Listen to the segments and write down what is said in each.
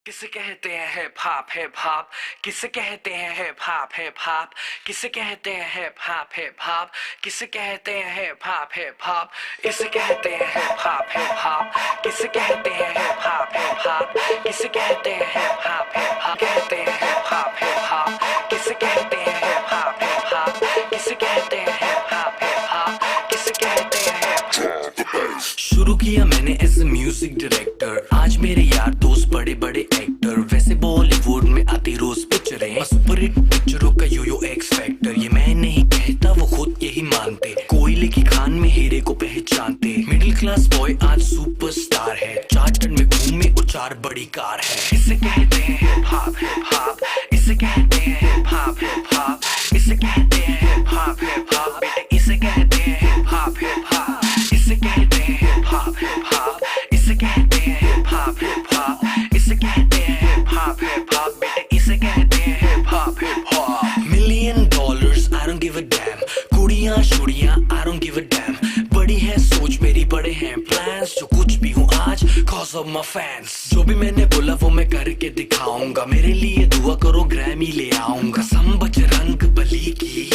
किसे कहते हैं हिप हॉप हिप हॉप, किसे कहते हैं हिप हॉप हिप हॉप, किसे कहते हैं हिप हॉप हिप हॉप, किसे कहते हैं हिप हॉप हिप हॉप, इसे कहते हैं हिप हॉप हिप हॉप, किसे कहते हैं हिप हॉप हिप हॉप, किसे कहते हैं हिप हॉप हिप हॉप, कहते हैं हिप हॉप हिप हॉप, किसे कहते हैं हिप हॉप हिप हॉप, किसे कहते हैं हिप हॉप हिप हॉप, किसे कहते हैं हिप हॉप। शुरू किया मैंने एज ए म्यूजिक डायरेक्टर, आज मेरे यार दोस्त बड़े बड़े एक्टर, वैसे बॉलीवुड में आती रोज पिक्चरें, सुपरहिट पिक्चरों का यो एक्स फैक्टर, ये मैं नहीं कहता वो खुद यही मानते, कोयले की खान में हीरे को पहचानते, मिडिल क्लास बॉय आज सुपरस्टार है, चार्टर्ड में घूमे और 4 बड़ी कार है, इसे कहते हैं हिप हॉप हिप हॉप, इसे कहते हैं हिप हॉप हिप हॉप, इसे कहते हैं हिप हॉप हिप हॉप, बेटे इसे कहते हैं हिप हॉप हिप हॉप, इसे कहते हैं हिप हॉप हिप हॉप, इसे कहते हैं हिप हॉप हिप हॉप, इसे कहते हैं हिप हॉप हिप हॉप, बेटे इसे कहते हैं hip hop hip hop. $1,000,000 I don't give a damn, कुड़ियां शुड़ियां I don't give a damn, बड़ी है सोच मेरी बड़े हैं प्लान्स, जो कुछ भी हूँ आज cause of my fans, जो भी मैंने बोला वो मैं करके दिखाऊंगा, मेरे लिए दुआ करो ग्रैमी ले आऊंगा, सम बजरंग बली की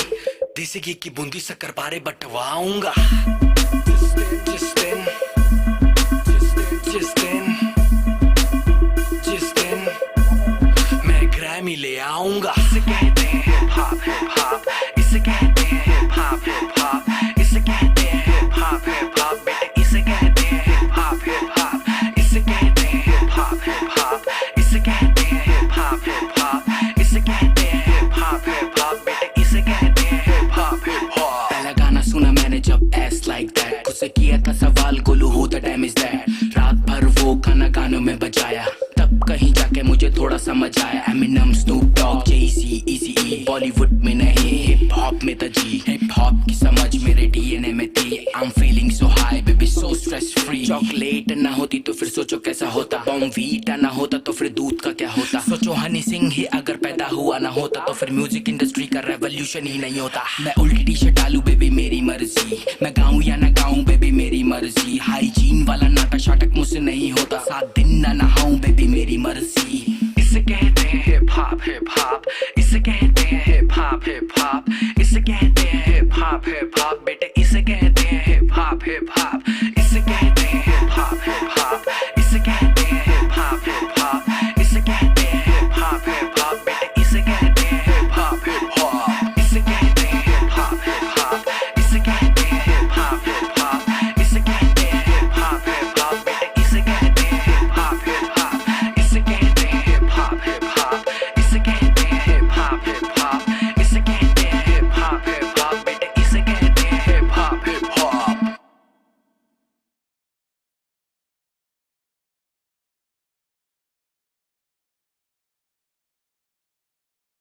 देसी घी की बूंदी शक्कर पारे बंटवाऊंगा, जिस दिन मैं ग्रैमी ले आऊंगा। इसे कहते हैं हिप हॉप हिप हॉप, इसे कहते हैं हिप हॉप हिप हॉप, इसे कहते हैं हिप हॉप हिप हॉप, बेटे इसे कहते हैं हिप हॉप हिप हॉप, इसे कहते हैं हिप हॉप हिप हॉप, इसे कहते हैं हिप हॉप हिप हॉप, इसे कहते हैं हिप हॉप हिप हॉप, बेटे इसे कहते हैं हिप हॉप हिप हॉप। पहला गाना सुना मैंने जब एस लाइक दैट, खुद से किया था सवाल Golu who the dam is that, रात भर वो गाना गानों में बजाया, तब कहीं जाके मुझे थोड़ा समझ आया, एमिनम स्नूप डॉग जेसी इजी, बॉलीवुड में नहीं हिप हॉप में था जी, हिप हॉप की समझ मेरे डीएनए में थी, I am feeling so high baby so stress free, chocolate ना होती तो फिर सोचो कैसा होता, बॉर्नवीटा ना होता तो फिर दूध का क्या होता, सोचो हनी सिंह ही अगर पैदा हुआ ना होता तो फिर म्यूजिक इंडस्ट्री का रेवोल्यूशन ही नहीं होता, मैं उल्टी टी शर्ट डालू बेबी मेरी मर्जी, मैं गाऊं या ना गाऊं बेबी मेरी मर्जी, हाइजीन वाला नाटक शाटक मुझसे नहीं होता, 7 दिन ना नहाऊं बेबी